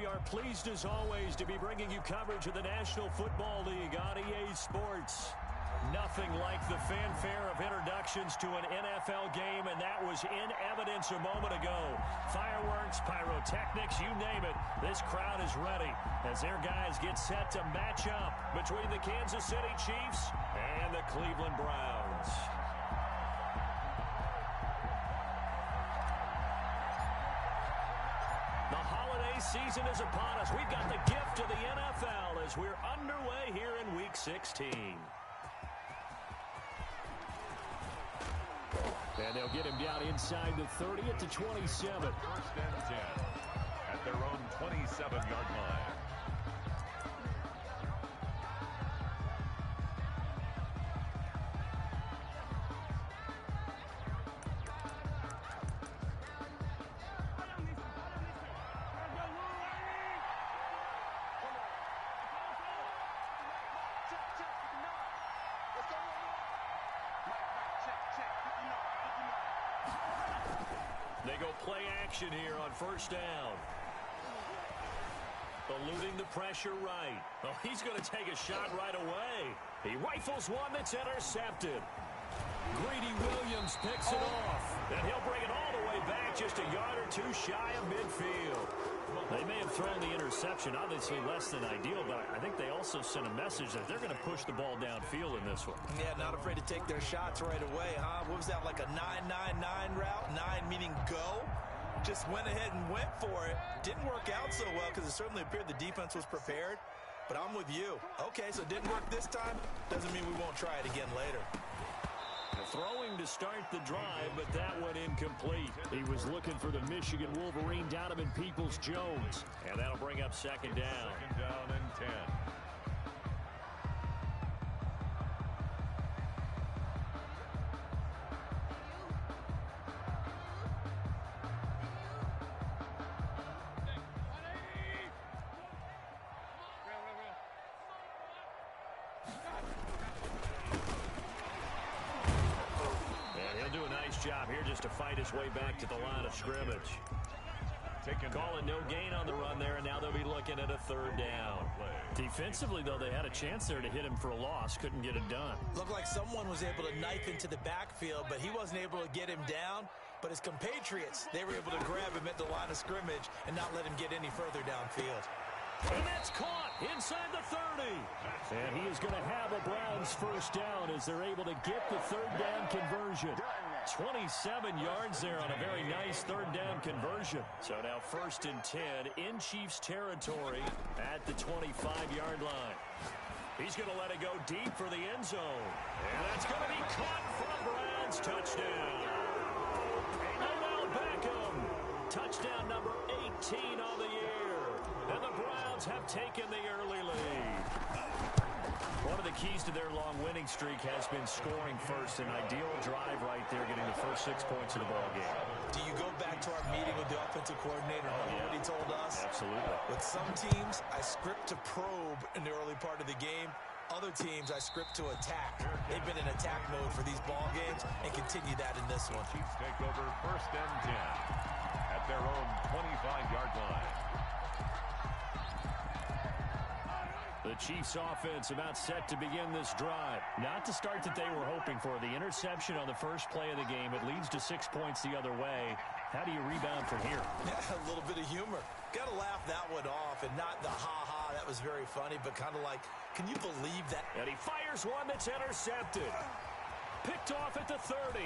we are pleased as always to be bringing you coverage of the National Football League on EA Sports. Nothing like the fanfare of introductions to an NFL game, and that was in evidence a moment ago. Fireworks, pyrotechnics, you name it. This crowd is ready as their guys get set to match up between the Kansas City Chiefs and the Cleveland Browns. The holiday season is upon us. We've got the gift of the NFL as we're underway here in Week 16. And they'll get him down inside the 30 at the 27. First and 10 at their own 27-yard line. They go play action here on first down. Eluding the pressure right. Oh, he's going to take a shot right away. He rifles one that's intercepted. Greedy Williams picks it off. And he'll bring it all the way back just a yard or two shy of midfield. They may have thrown the interception, obviously less than ideal, but I think they also sent a message that they're going to push the ball downfield in this one. Yeah, not afraid to take their shots right away, huh? What was that, like a 9-9-9 route? 9 meaning go? Just went ahead and went for it. Didn't work out so well because it certainly appeared the defense was prepared. But I'm with you. Okay, so it didn't work this time. Doesn't mean we won't try it again later. Throwing to start the drive, but that one incomplete. He was looking for the Michigan Wolverine Donovan Peoples-Jones. And that'll bring up second down. Second down and 10. Job here just to fight his way back to the line of scrimmage. Calling no gain on the run there, and now they'll be looking at a third down. Defensively, though, they had a chance there to hit him for a loss. Couldn't get it done. Looked like someone was able to knife into the backfield, but he wasn't able to get him down. But his compatriots, they were able to grab him at the line of scrimmage and not let him get any further downfield. And that's caught inside the 30. And he is going to have a Browns first down as they're able to get the third down conversion. 27 yards there on a very nice third down conversion. So now first and 10 in Chiefs territory at the 25-yard line. He's going to let it go deep for the end zone. And that's going to be caught for a Browns touchdown. Odell Beckham, touchdown number 18 on the year. And the Browns have taken the early lead. One of the keys to their long winning streak has been scoring first. An ideal drive right there, getting the first 6 points of the ball game. Do you go back to our meeting with the offensive coordinator? Remember what he told us? Absolutely. With some teams, I script to probe in the early part of the game. Other teams, I script to attack. They've been in attack mode for these ball games and continue that in this one. Chiefs take over first and 10 at their own 25-yard line. The Chiefs offense about set to begin this drive. Not the start that they were hoping for. The interception on the first play of the game. It leads to 6 points the other way. How do you rebound from here? Yeah, a little bit of humor. Got to laugh that one off and not the ha-ha. That was very funny, but kind of like, can you believe that? And he fires one that's intercepted. Picked off at the 30.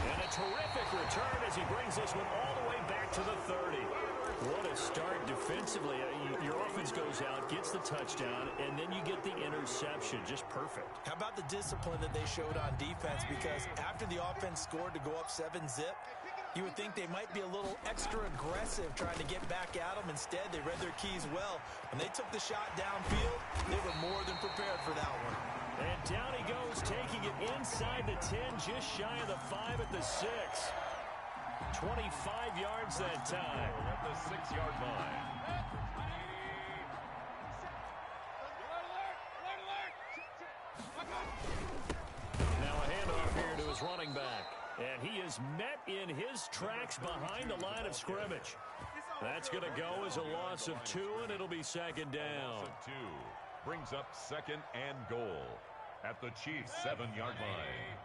And a terrific return as he brings this one all the way back to the 30. What a start defensively. Your offense goes out, gets the touchdown, and then you get the interception. Just perfect. How about the discipline that they showed on defense? Because after the offense scored to go up 7-zip, you would think they might be a little extra aggressive trying to get back at them. Instead, they read their keys well. When they took the shot downfield, they were more than prepared for that one. And down he goes, taking it inside the 10, just shy of the 5 at the 6. 25 yards that time. At the 6-yard line. Now a handoff here to his running back. And he is met in his tracks behind the line of scrimmage. That's going to go as a loss of 2, and it'll be second down. Loss of 2 brings up second and goal at the Chiefs' 7-yard line.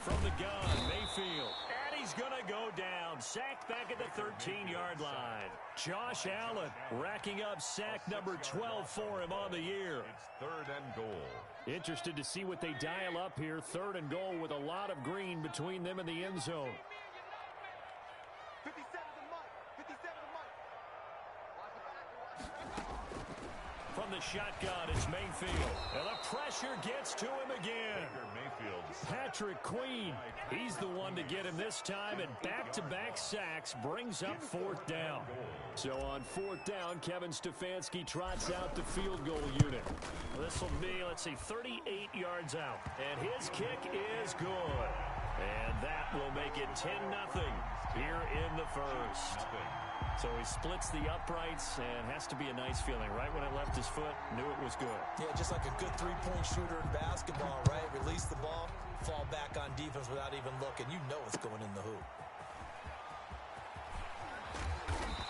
From the gun, Mayfield. And he's going to go down. Sacked back at the 13-yard line. Josh Allen racking up sack number 12 for him on the year. It's third and goal. Interested to see what they dial up here. Third and goal with a lot of green between them and the end zone. 57 to Mike. 57 to Mike. From the shotgun, it's Mayfield. And the pressure gets to him again. Patrick Queen, he's the one to get him this time, and back-to-back sacks brings up fourth down. So on fourth down, Kevin Stefanski trots out the field goal unit. This will be, let's see, 38 yards out. And his kick is good. And that will make it 10-0 here in the first. So he splits the uprights, and has to be a nice feeling. Right when it left his foot, knew it was good. Yeah, just like a good three-point shooter in basketball, right? Release the ball, fall back on defense without even looking. You know it's going in the hoop.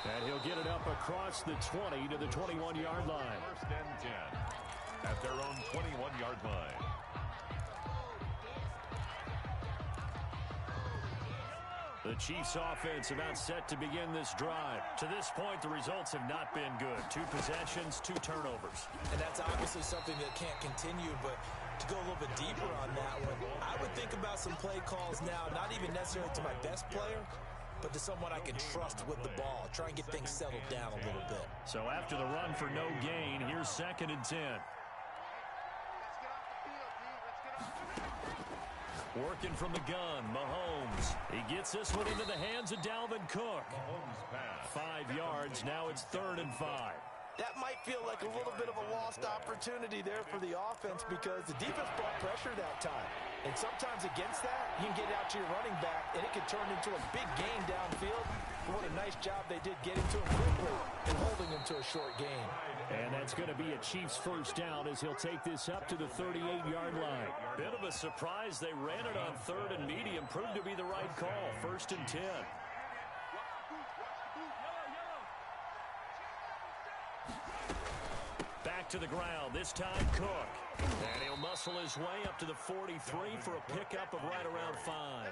And he'll get it up across the 20 to the 21-yard line. First and 10 at their own 21-yard line. The Chiefs offense about set to begin this drive. To this point, the results have not been good. 2 possessions, 2 turnovers. And that's obviously something that can't continue, but to go a little bit deeper on that one, I would think about some play calls now, not even necessarily to my best player, but to someone I can trust with the ball. Try and get things settled down a little bit. So after the run for no gain, here's second and 10. Working from the gun, Mahomes. He gets this one into the hands of Dalvin Cook. 5 yards, now it's 3rd and 5. That might feel like a little bit of a lost opportunity there for the offense because the defense brought pressure that time. And sometimes against that, you can get out to your running back, and it can turn into a big gain downfield. But what a nice job they did getting to him quickly and holding him to a short gain. And that's going to be a Chiefs first down as he'll take this up to the 38-yard line. Bit of a surprise. They ran it on 3rd and medium. Proved to be the right call. 1st and 10. Back to the ground. This time Cook. And he'll muscle his way up to the 43 for a pickup of right around 5.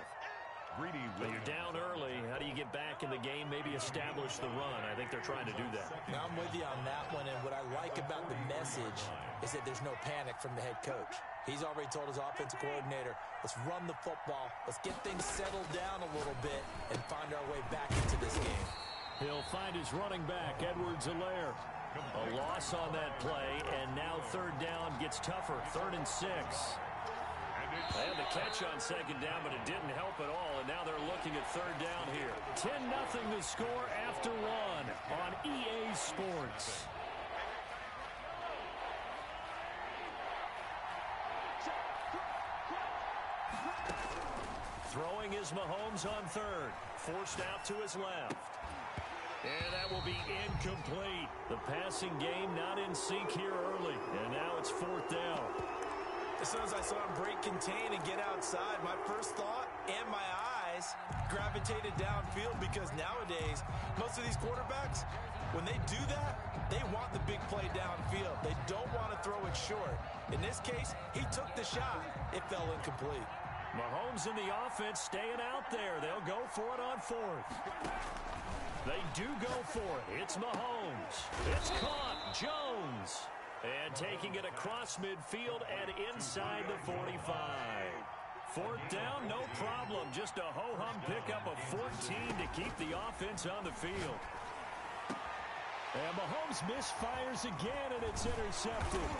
But you're down early. How do you get back in the game? Maybe establish the run. I think they're trying to do that. Now, I'm with you on that one, and what I like about the message is that there's no panic from the head coach. He's already told his offensive coordinator, let's run the football, let's get things settled down a little bit, and find our way back into this game. He'll find his running back, Edwards-Helaire. A loss on that play, and now 3rd down gets tougher. 3rd and 6. They had the catch on 2nd down, but it didn't help at all, and now they're looking at 3rd down here. 10-0 the score after 1 on EA Sports. Throwing is Mahomes on 3rd. Forced out to his left. And that will be incomplete. The passing game not in sync here early, and now it's 4th down. As soon as I saw him break contain and get outside, my first thought and my eyes gravitated downfield because nowadays, most of these quarterbacks, when they do that, they want the big play downfield. They don't want to throw it short. In this case, he took the shot. It fell incomplete. Mahomes and the offense staying out there. They'll go for it on 4th. They do go for it. It's Mahomes. It's caught. Jones. And taking it across midfield and inside the 45. 4th down, no problem. Just a ho-hum pickup of 14 to keep the offense on the field. And Mahomes misfires again, and it's intercepted.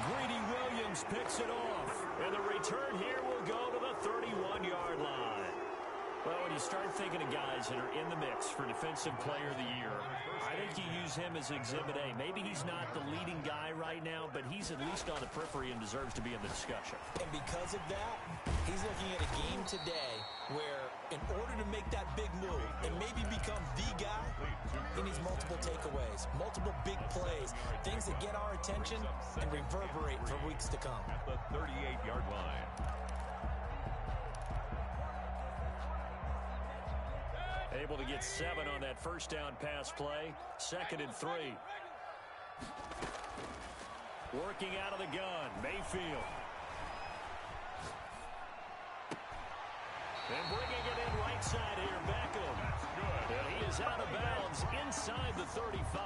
Greedy Williams picks it off. And the return here will go to the 31-yard line. Well, when you start thinking of guys that are in the mix for Defensive Player of the Year, I think you use him as Exhibit A. Maybe he's not the leading guy right now, but he's at least on the periphery and deserves to be in the discussion. And because of that, he's looking at a game today where in order to make that big move and maybe become the guy, he needs multiple takeaways, multiple big plays, things that get our attention and reverberate for weeks to come. At the 38-yard line. Able to get 7 on that first down pass play. 2nd and 3. Working out of the gun, Mayfield. And bringing it in right side here, Beckham. That's good. And he is out of bounds inside the 35.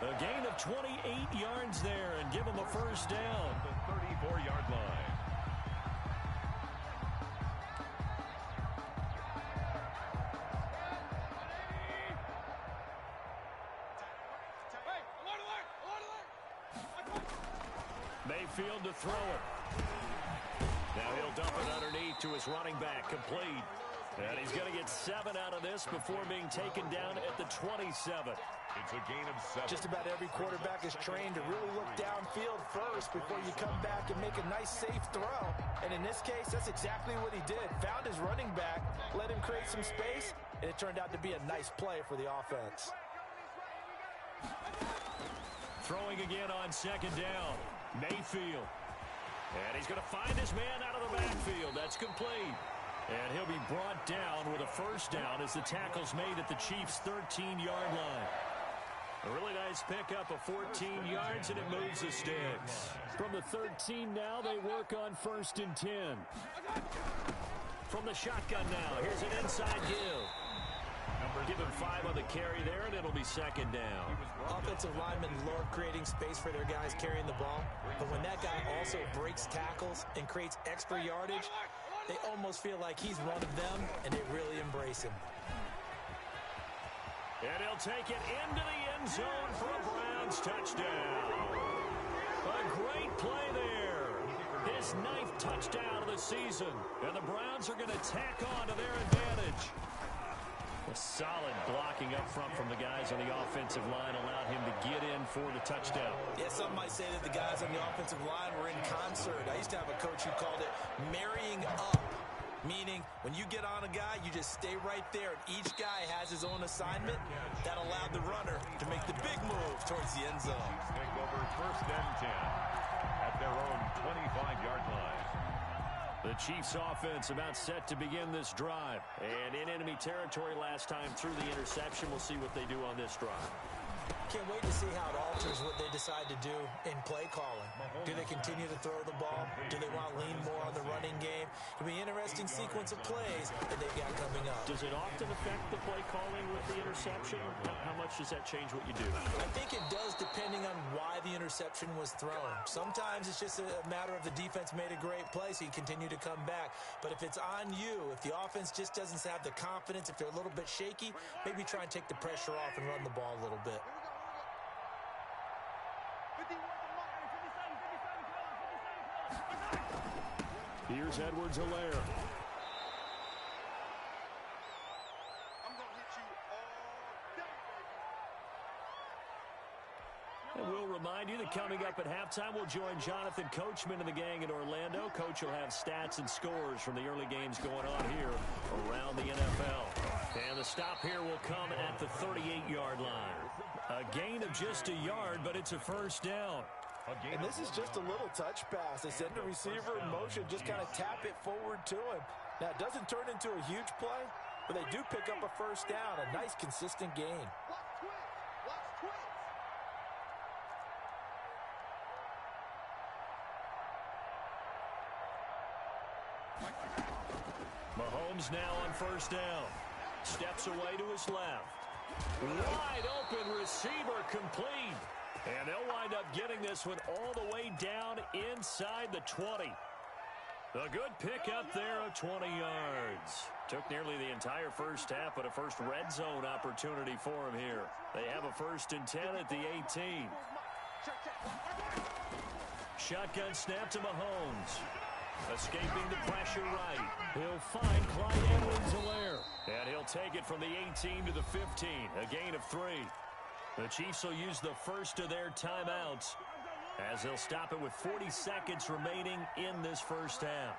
A gain of 28 yards there and give him a first down. The 34-yard line. Mayfield to throw it. Now he'll dump it underneath to his running back, complete. And he's going to get 7 out of this before being taken down at the 27. It's a gain of 7. Just about every quarterback is trained to really look downfield first before you come back and make a nice, safe throw. And in this case, that's exactly what he did. Found his running back, let him create some space, and it turned out to be a nice play for the offense. Throwing again on 2nd down. Mayfield. And he's going to find his man out of the backfield. That's complete. And he'll be brought down with a first down as the tackle's made at the Chiefs' 13-yard line. A really nice pickup of 14 yards, and it moves the sticks. From the 13 now, they work on 1st and 10. From the shotgun now, here's an inside give. Give him 5 on the carry there, and it'll be 2nd down. Offensive linemen love creating space for their guys carrying the ball, but when that guy also breaks tackles and creates extra yardage, they almost feel like he's one of them, and they really embrace him. And he'll take it into the end zone for a Browns touchdown. A great play there. His 9th touchdown of the season, and the Browns are going to tack on to their advantage. A solid blocking up front from the guys on the offensive line allowed him to get in for the touchdown. Yeah, some might say that the guys on the offensive line were in concert. I used to have a coach who called it marrying up, meaning when you get on a guy, you just stay right there, and each guy has his own assignment. That allowed the runner to make the big move towards the end zone. Take over 1st and 10 at their own 25-yard line. The Chiefs offense about set to begin this drive. And in enemy territory last time through the interception. We'll see what they do on this drive. Can't wait to see how it alters what they decide to do in play calling. Do they continue to throw the ball? Do they want to lean more on the running game? It'll be an interesting sequence of plays that they've got coming up. Does it often affect the play calling with the interception? How much does that change what you do? I think it does, depending on why the interception was thrown. Sometimes it's just a matter of the defense made a great play, so you continue to come back. But if it's on you, if the offense just doesn't have the confidence, if they're a little bit shaky, maybe try and take the pressure off and run the ball a little bit. Here's Edwards-Helaire. I'm going to hit you all day, baby. And we'll remind you that coming up at halftime, we'll join Jonathan Coachman and the gang in Orlando. Coach will have stats and scores from the early games going on here around the NFL. And the stop here will come at the 38-yard line. A gain of just a yard, but it's a first down. And this is just a little touch pass. They send the receiver in motion, just kind of tap it forward to him. Now, it doesn't turn into a huge play, but they do pick up a first down, a nice, consistent gain. Watch twitch. Watch twitch. Mahomes now on first down. Steps away to his left. Wide open receiver complete. And they'll wind up getting this one all the way down inside the 20. A good pickup there of 20 yards. Took nearly the entire first half, but a first red zone opportunity for him here. They have a 1st and 10 at the 18. Shotgun snap to Mahomes. Escaping the pressure right. He'll find Clyde Edwards-Helaire. And he'll take it from the 18 to the 15. A gain of 3. The Chiefs will use the first of their timeouts as they'll stop it with 40 seconds remaining in this first half.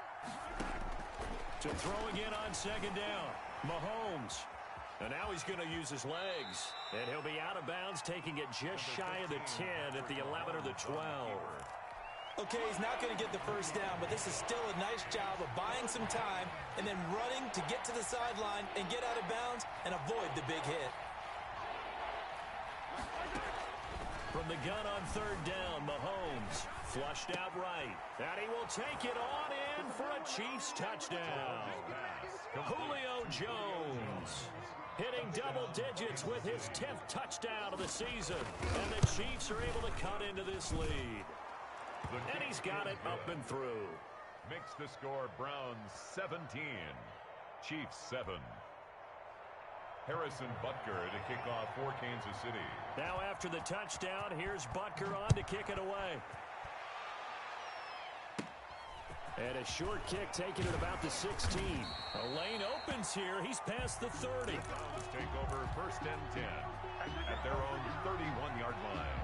To throw again on 2nd down. Mahomes. And now he's going to use his legs. And he'll be out of bounds, taking it just shy of the 10 at the 11 or the 12. Okay, he's not going to get the first down, but this is still a nice job of buying some time and then running to get to the sideline and get out of bounds and avoid the big hit. From the gun on third down, Mahomes flushed out right. And he will take it on in for a Chiefs touchdown. Julio Jones hitting double digits with his 10th touchdown of the season. And the Chiefs are able to cut into this lead. And he's got it up and through. Makes the score Browns 17, Chiefs 7. Harrison Butker to kick off for Kansas City. Now after the touchdown, here's Butker on to kick it away. And a short kick taken at about the 16. A lane opens here. He's past the 30. Browns take over first and 10 at their own 31-yard line.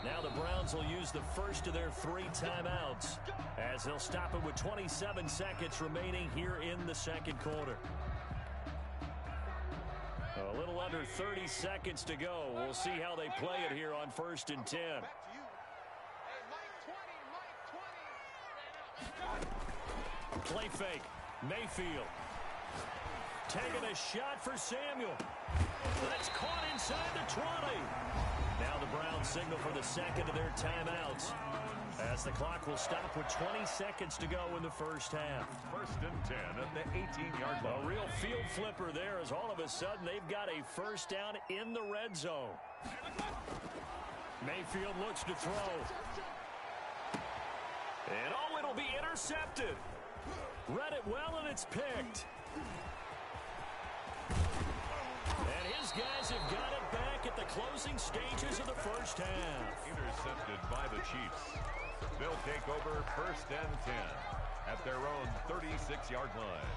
Now the Browns will use the first of their 3 timeouts as they'll stop it with 27 seconds remaining here in the second quarter. A little under 30 seconds to go. We'll see how they play it here on first and 10. Play fake. Mayfield. Taking a shot for Samuel. That's caught inside the 20. Now the Browns signal for the second of their timeouts as the clock will stop with 20 seconds to go in the first half. First and 10 at the 18-yard line. A real field flipper there as all of a sudden they've got a first down in the red zone. Mayfield looks to throw. And oh, it'll be intercepted. Read it well and it's picked. And his guys have got it back at the closing stages of the first half. Intercepted by the Chiefs. They'll take over first and 10 at their own 36-yard line.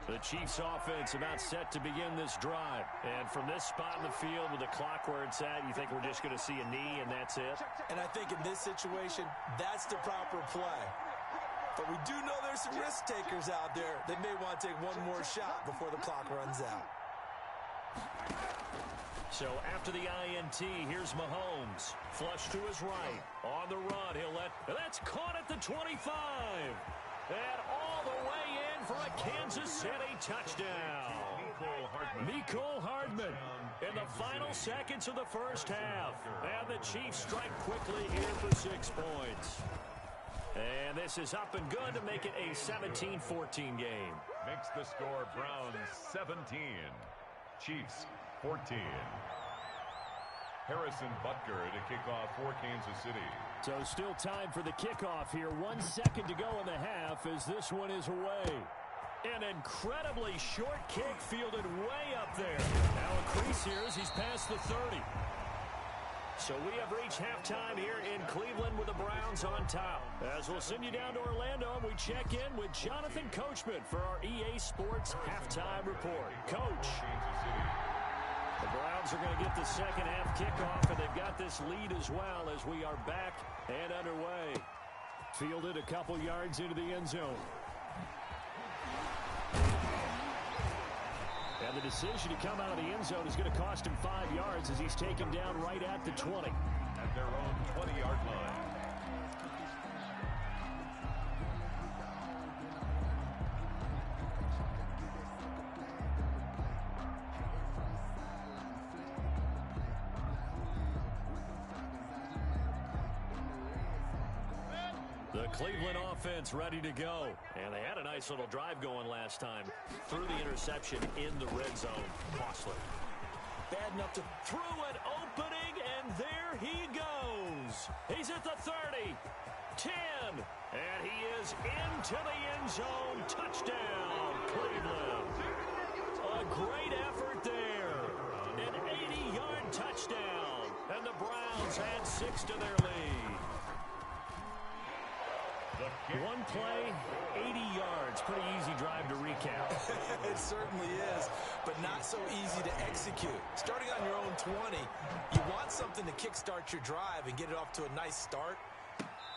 The Chiefs offense about set to begin this drive. And from this spot in the field with the clock where it's at, you think we're just going to see a knee and that's it? And I think in this situation, that's the proper play. But we do know there's some risk takers out there that may want to take one more shot before the clock runs out. So after the INT, here's Mahomes. Flush to his right. On the run, he'll let... That's caught at the 25. And all the way in for a Kansas City touchdown. Mecole Hardman in the final seconds of the first half. And the Chiefs strike quickly here for 6 points. And this is up and good to make it a 17-14 game. Makes the score Browns 17, Chiefs 14. Harrison Butker to kick off for Kansas City. So still time for the kickoff here. 1 second to go in the half as this one is away. An incredibly short kick fielded way up there. Now a crease here as he's past the 30. So we have reached halftime here in Cleveland with the Browns on top. As we'll send you down to Orlando and we check in with Jonathan Coachman for our EA Sports Halftime Report. Coach. The Browns are going to get the second half kickoff, and they've got this lead as well as we are back and underway. Fielded a couple yards into the end zone. And the decision to come out of the end zone is going to cost him 5 yards as he's taken down right at the 20. At their own 20-yard line. The Cleveland offense ready to go. And they had a nice little drive going last time. Threw the interception in the red zone. Costly. Bad enough to throw an opening, and there he goes. He's at the 30, 10, and he is into the end zone. Touchdown, Cleveland. A great effort there. An 80-yard touchdown. And the Browns add 6 to their lead. The One play, 80 yards. Pretty easy drive to recap. It certainly is, but not so easy to execute. Starting on your own 20, you want something to kickstart your drive and get it off to a nice start.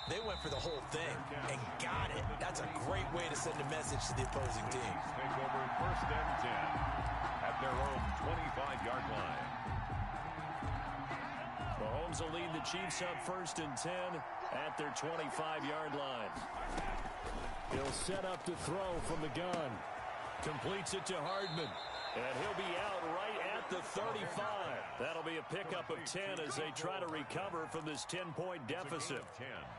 They went for the whole thing and got it. That's a great way to send a message to the opposing team. Take over first and 10 at their own 25-yard line. Mahomes will lead the Chiefs up first and 10 at their 25-yard line. He'll set up to throw from the gun. Completes it to Hardman. And he'll be out right at the 35. That'll be a pickup of 10 as they try to recover from this 10-point deficit.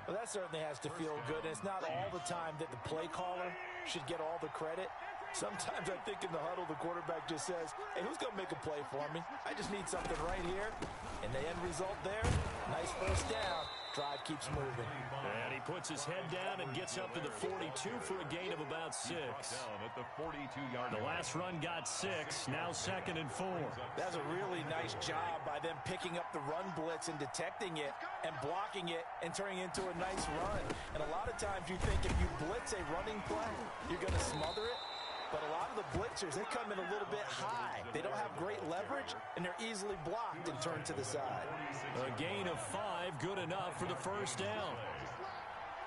Well, that certainly has to feel good. And it's not all the time that the play caller should get all the credit. Sometimes I think in the huddle, the quarterback just says, hey, who's going to make a play for me? I just need something right here. And the end result there, nice first down. Drive keeps moving. And he puts his head down and gets up to the 42 for a gain of about 6. Down at the 42-yard line. The last run got 6, now 2nd and 4. That's a really nice job by them picking up the run blitz and detecting it and blocking it and turning it into a nice run. And a lot of times you think if you blitz a running play, you're going to smother it. But a lot of the blitzers, they come in a little bit high. They don't have great leverage, and they're easily blocked and turned to the side. A gain of 5, good enough for the first down.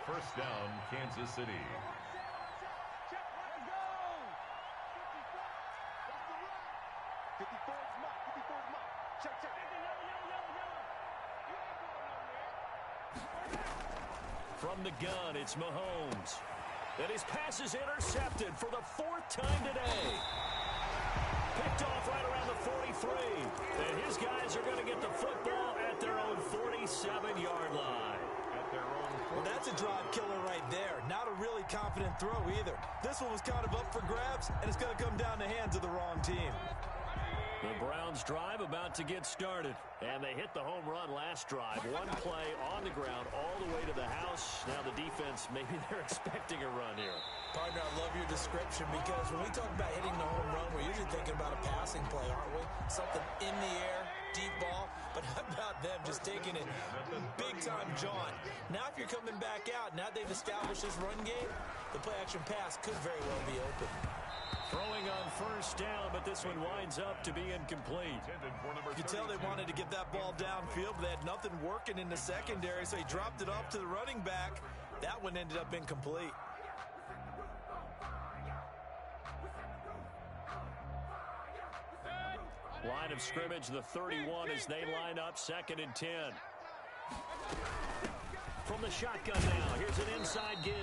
First down, Kansas City. From the gun, it's Mahomes. And his pass is intercepted for the 4th time today. Picked off right around the 43. And his guys are going to get the football at their own 47-yard line. Well, that's a drive killer right there. Not a really confident throw either. This one was kind of up for grabs, and it's going to come down the hands of the wrong team. The Browns drive about to get started. And they hit the home run last drive. One play on the ground all the way to the house. Now the defense, maybe they're expecting a run here. Partner, I love your description because when we talk about hitting the home run, we're usually thinking about a passing play, aren't we? Something in the air, deep ball. But how about them just taking it big-time jaunt? Now if you're coming back out, now they've established this run game, the play-action pass could very well be open. Throwing on first down, but this one winds up to be incomplete. You could tell they wanted to get that ball downfield, but they had nothing working in the secondary, so he dropped it off to the running back. That one ended up incomplete. Line of scrimmage, the 31 as they line up, 2nd and 10. From the shotgun now, here's an inside give.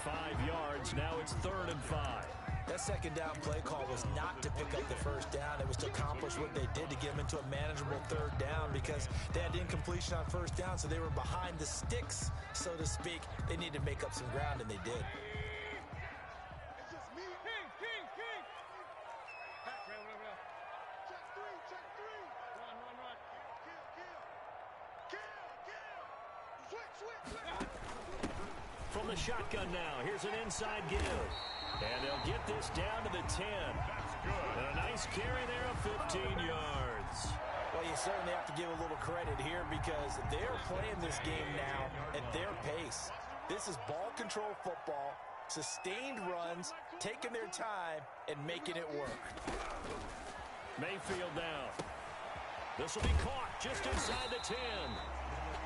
5 yards, now it's 3rd and 5. That second down play call was not to pick up the first down. It was to accomplish what they did to get them into a manageable 3rd down because they had incompletion on first down, so they were behind the sticks, so to speak. They needed to make up some ground, and they did. It's just me. King. Check three. Run. Kill. Switch. From the shotgun now, here's an inside give. And they'll get this down to the 10. That's good. And a nice carry there of 15 yards. Well, you certainly have to give a little credit here because they're playing this game now at their pace. This is ball control football, sustained runs, taking their time, and making it work. Mayfield now. This will be caught just inside the 10.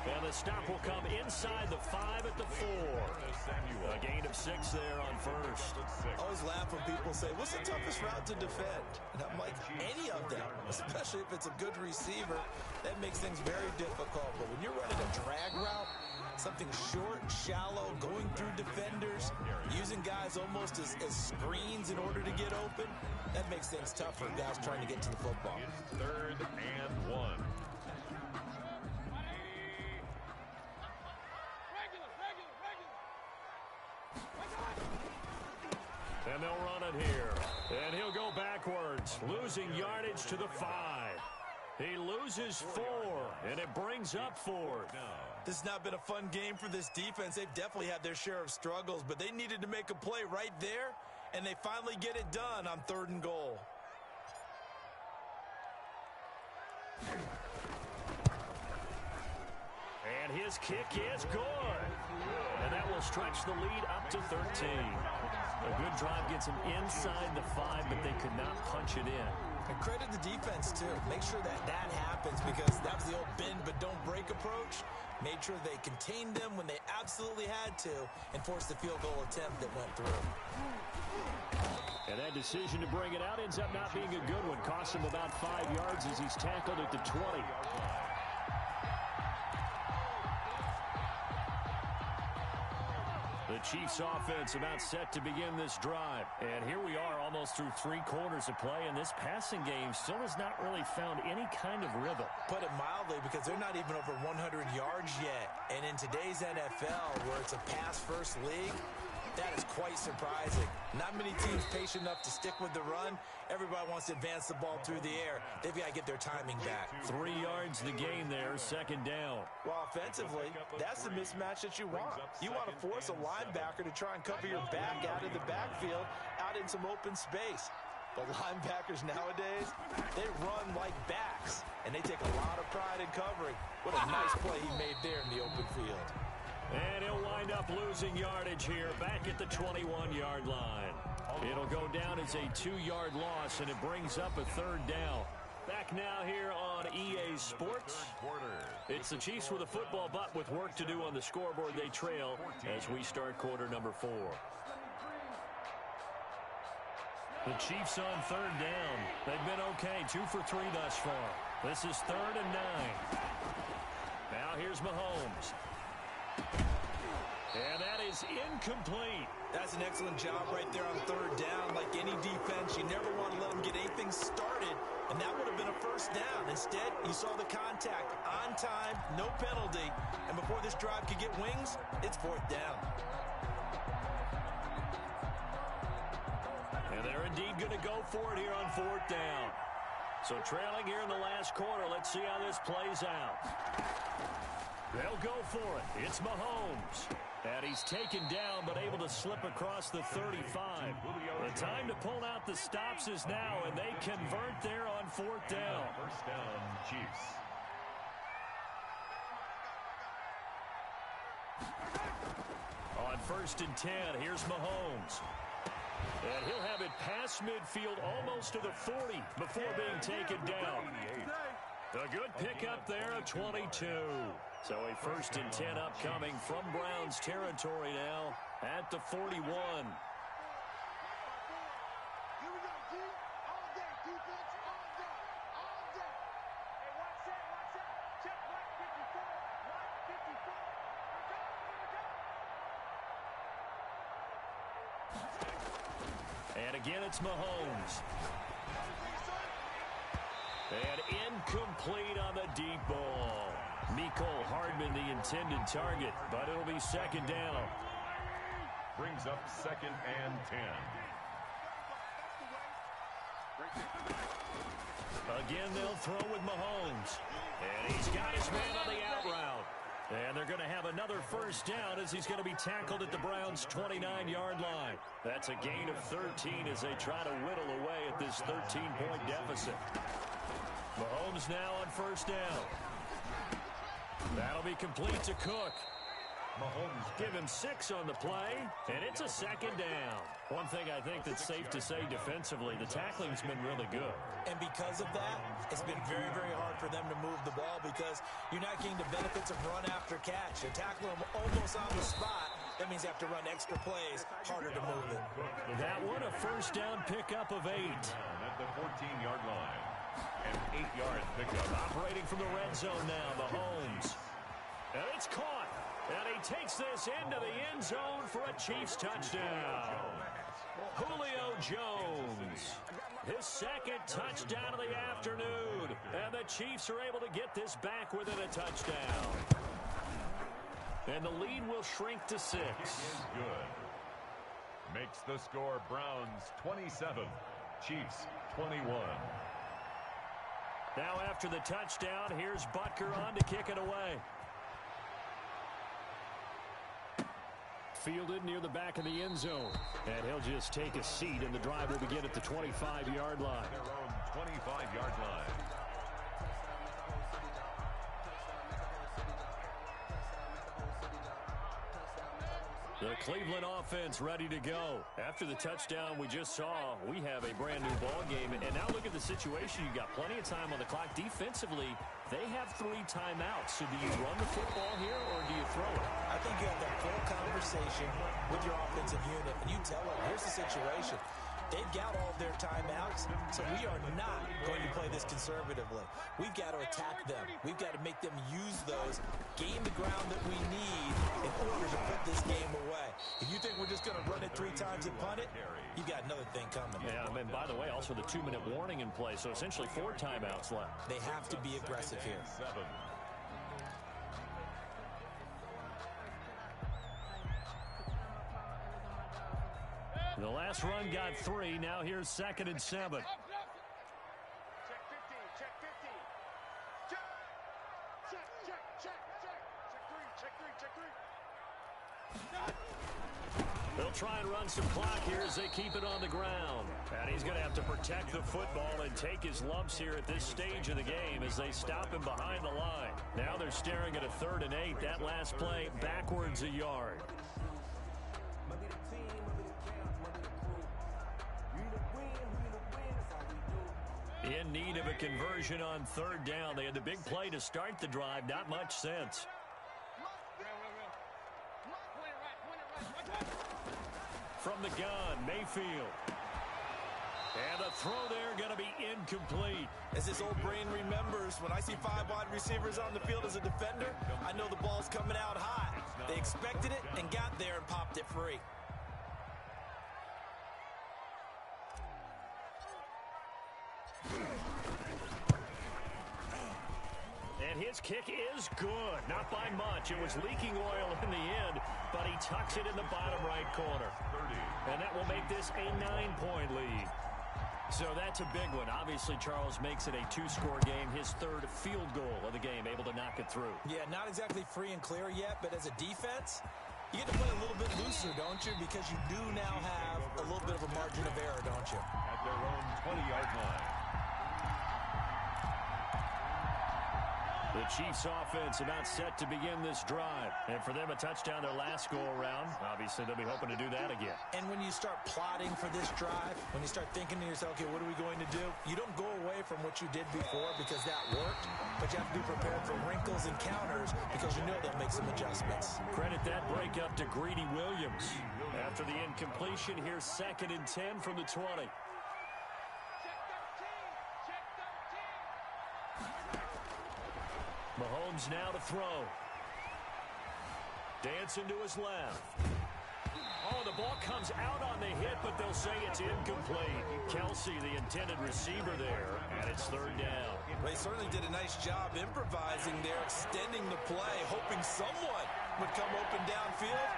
And the stop will come inside the 5 at the 4. A gain of 6 there on first. I always laugh when people say, what's the toughest route to defend? And I'm like, any of them, especially if it's a good receiver. That makes things very difficult. But when you're running a drag route, something short, shallow, going through defenders, using guys almost as screens in order to get open, that makes things tough for guys trying to get to the football. 3rd and 1. And they'll run it here. And he'll go backwards, losing yardage to the 5. He loses 4, and it brings up 4th. This has not been a fun game for this defense. They've definitely had their share of struggles, but they needed to make a play right there, and they finally get it done on 3rd and goal. And his kick is good. And And that will stretch the lead up to 13. A good drive gets them inside the 5, but they could not punch it in. And credit the defense, too. Make sure that happens, because that was the old bend but don't break approach. Made sure they contained them when they absolutely had to and forced the field goal attempt that went through. And that decision to bring it out ends up not being a good one. Cost him about 5 yards as he's tackled at the 20. The Chiefs offense about set to begin this drive. And here we are almost through 3 quarters of play, and this passing game still has not really found any kind of rhythm. Put it mildly, because they're not even over 100 yards yet. And in today's NFL, where it's a pass-first league, that is quite surprising. Not many teams patient enough to stick with the run. Everybody wants to advance the ball through the air. They've got to get their timing back. 3 yards the gain there, second down. Well, offensively, that's the mismatch that you want. You want to force a linebacker to try and cover your back out of the backfield, out in some open space. But linebackers nowadays, they run like backs, and they take a lot of pride in covering. What a nice play he made there in the open field. And he'll wind up losing yardage here back at the 21-yard line. It'll go down as a 2-yard loss, and it brings up a 3rd down. Back now here on EA Sports. It's the Chiefs with a football, but with work to do on the scoreboard, they trail as we start quarter number 4. The Chiefs on 3rd down. They've been okay, 2 for 3 thus far. This is 3rd and 9. Now here's Mahomes. And that is incomplete. That's an excellent job right there on 3rd down. Like any defense, you never want to let them get anything started, and that would have been a 1st down. Instead, you saw the contact on time, no penalty, and before this drive could get wings, it's 4th down. And they're indeed going to go for it here on 4th down. So trailing here in the last quarter, let's see how this plays out. They'll go for it. It's Mahomes. And he's taken down, but able to slip across the 35. The time to pull out the stops is now, and they convert there on 4th down. 1st down, Chiefs. On 1st and 10, here's Mahomes. And he'll have it past midfield almost to the 40 before being taken down. A good pickup there at 22. So a 1st and 10 upcoming from Browns territory now at the 41. Here we go, D. All day, defense, all day, all day. Hey, watch that. Check 154, 154. And again, it's Mahomes. And incomplete on the deep ball. Mecole Hardman, the intended target, but it'll be 2nd down. Brings up 2nd and 10. Again, they'll throw with Mahomes. And he's got his man on the out route. And they're going to have another 1st down as he's going to be tackled at the Browns' 29-yard line. That's a gain of 13 as they try to whittle away at this 13-point deficit. Mahomes now on 1st down. That'll be complete to Cook. Mahomes give him 6 on the play, and it's a 2nd down. One thing I think that's safe to say defensively, the tackling's been really good. And because of that, it's been very, very hard for them to move the ball because you're not getting the benefits of run after catch. You're tackling them almost on the spot. That means you have to run extra plays, harder to move it. That one, a 1st down pickup of 8. At the 14-yard line. An 8-yard pickup. Operating from the red zone now, Mahomes. And it's caught. And he takes this into the end zone for a Chiefs touchdown. Julio Jones. His 2nd touchdown of the afternoon. And the Chiefs are able to get this back within a touchdown. And the lead will shrink to 6. Good. Makes the score Browns 27. Chiefs 21. Now after the touchdown, here's Butker on to kick it away. Fielded near the back of the end zone. And he'll just take a seat, and the drive will begin at the 25-yard line. Their own 25-yard line. The Cleveland offense ready to go. After the touchdown we just saw, we have a brand new ball game. And now look at the situation. You've got plenty of time on the clock. Defensively, they have 3 timeouts. So do you run the football here or do you throw it? I think you have that full conversation with your offensive unit, and you tell them, here's the situation. They've got all of their timeouts, so we are not going to play this conservatively. We've got to attack them. We've got to make them use those, gain the ground that we need in order to put this game away. If you think we're just going to run it 3 times and punt it, you've got another thing coming. Yeah, and by the way, also the 2-minute warning in play, so essentially 4 timeouts left. They have to be aggressive here. 7. The last run got 3. Now here's 2nd and 7. Check 50. Check 50. Check 3. They'll try and run some clock here as they keep it on the ground. And he's going to have to protect the football and take his lumps here at this stage of the game as they stop him behind the line. Now they're staring at a 3rd and 8. That last play backwards a yard. In need of a conversion on 3rd down. They had the big play to start the drive. Not much sense. From the gun, Mayfield. And the throw there going to be incomplete. As this old brain remembers, when I see 5 wide receivers on the field as a defender, I know the ball's coming out high. They expected it and got there and popped it free. And his kick is good. Not by much. It was leaking oil in the end, but he tucks it in the bottom right corner. 30. And that will make this a 9-point lead. So that's a big one. Obviously, Charles makes it a 2-score game. His 3rd field goal of the game, able to knock it through. Yeah, not exactly free and clear yet, but as a defense, you get to play a little bit looser, don't you? Because you do now have a little bit of a margin of error, don't you? At their own 20-yard line. The Chiefs offense about set to begin this drive. And for them, a touchdown their last go-around. Obviously, they'll be hoping to do that again. And when you start plotting for this drive, when you start thinking to yourself, okay, what are we going to do? You don't go away from what you did before because that worked, but you have to be prepared for wrinkles and counters because you know they'll make some adjustments. Credit that break up to Greedy Williams. After the incompletion, here's 2nd and 10 from the 20. Mahomes now to throw. Dancing to his left. Oh, the ball comes out on the hit, but they'll say it's incomplete. Kelsey, the intended receiver there, and it's 3rd down. They certainly did a nice job improvising there, extending the play, hoping someone would come open downfield,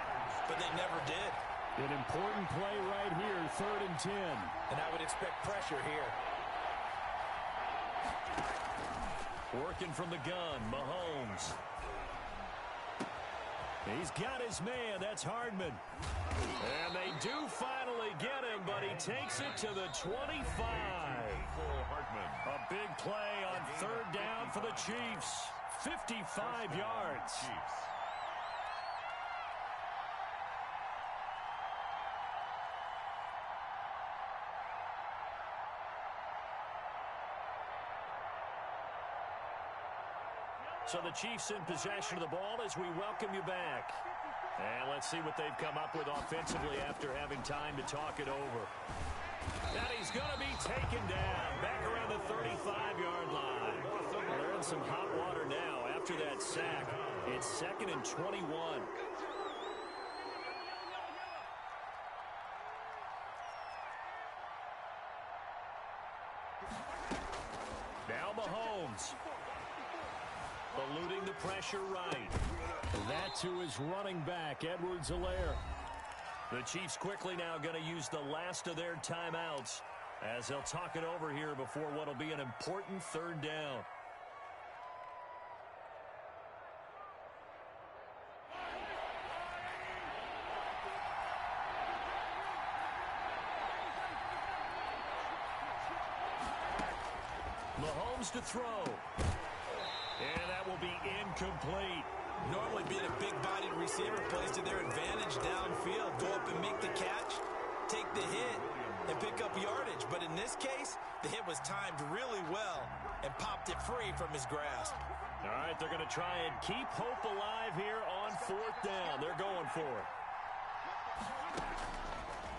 but they never did. An important play right here, 3rd and 10. And I would expect pressure here. Working from the gun, Mahomes. He's got his man, that's Hardman. And they do finally get him, but he takes it to the 25. A big play on 3rd down for the Chiefs. 55 yards. So the Chiefs in possession of the ball as we welcome you back. And let's see what they've come up with offensively after having time to talk it over. And he's going to be taken down back around the 35-yard line. Well, they're in some hot water now after that sack. It's 2nd and 21. Now Mahomes. Eluding the pressure right. That to his running back, Edwards-Helaire. The Chiefs quickly now going to use the last of their timeouts as they'll talk it over here before what will be an important 3rd down. Mahomes to throw. And that will be incomplete. Normally being a big-bodied receiver, plays to their advantage downfield. Go up and make the catch, take the hit, and pick up yardage. But in this case, the hit was timed really well and popped it free from his grasp. All right, they're going to try and keep hope alive here on 4th down. They're going for it.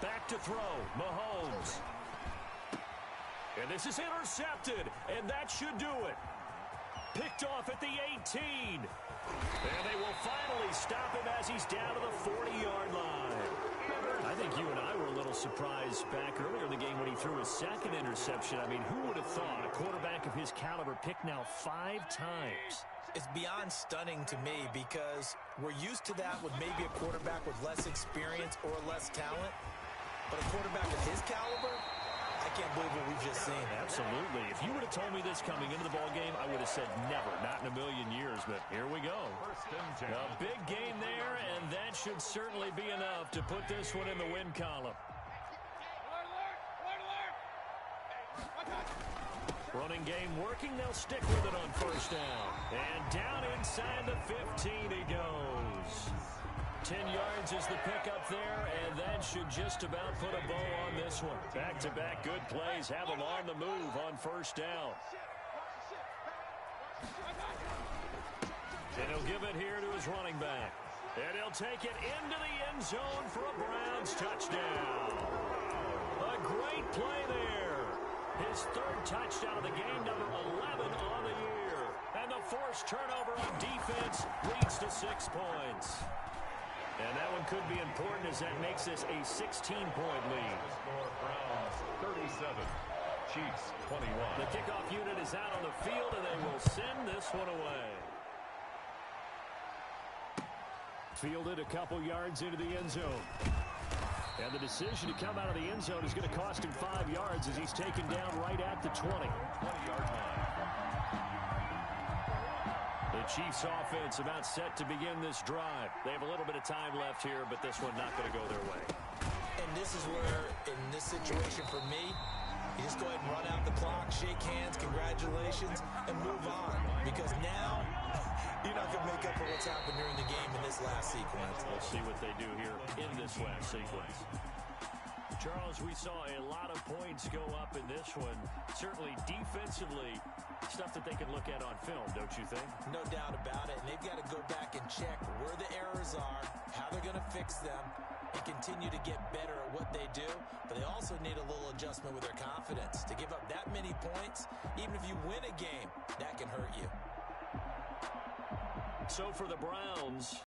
Back to throw, Mahomes. And this is intercepted, and that should do it. Picked off at the 18. And they will finally stop him as he's down to the 40-yard line. I think you and I were a little surprised back earlier in the game when he threw his second interception. I mean, who would have thought a quarterback of his caliber picked now 5 times? It's beyond stunning to me because we're used to that with maybe a quarterback with less experience or less talent. But a quarterback of his caliber, I can't believe what we've just seen. Absolutely. If you would have told me this coming into the ballgame, I would have said never, not in a million years. But here we go. A big gain there, and that should certainly be enough to put this one in the win column. Running game working. They'll stick with it on 1st down. And down inside the 15 he goes. 10 yards is the pickup there, and that should just about put a bow on this one. Back-to-back good plays have him on the move on 1st down. And he'll give it here to his running back. And he'll take it into the end zone for a Browns touchdown. A great play there. His 3rd touchdown of the game, number 11 on the year. And the forced turnover on defense leads to 6 points. And that one could be important as that makes this a 16-point lead. Browns 37, Chiefs 21. The kickoff unit is out on the field, and they will send this one away. Fielded a couple yards into the end zone. And the decision to come out of the end zone is going to cost him 5 yards as he's taken down right at the 20. 20-yard line. The Chiefs offense about set to begin this drive. They have a little bit of time left here, but this one not going to go their way. And this is where, in this situation for me, you just go ahead and run out the clock, shake hands, congratulations, and move on. Because now, you're not going to make up for what's happened during the game in this last sequence. We'll see what they do here in this last sequence. Charles, we saw a lot of points go up in this one. Certainly defensively, stuff that they can look at on film, don't you think? No doubt about it. And they've got to go back and check where the errors are, how they're going to fix them, and continue to get better at what they do. But they also need a little adjustment with their confidence. To give up that many points, even if you win a game, that can hurt you. So for the Browns,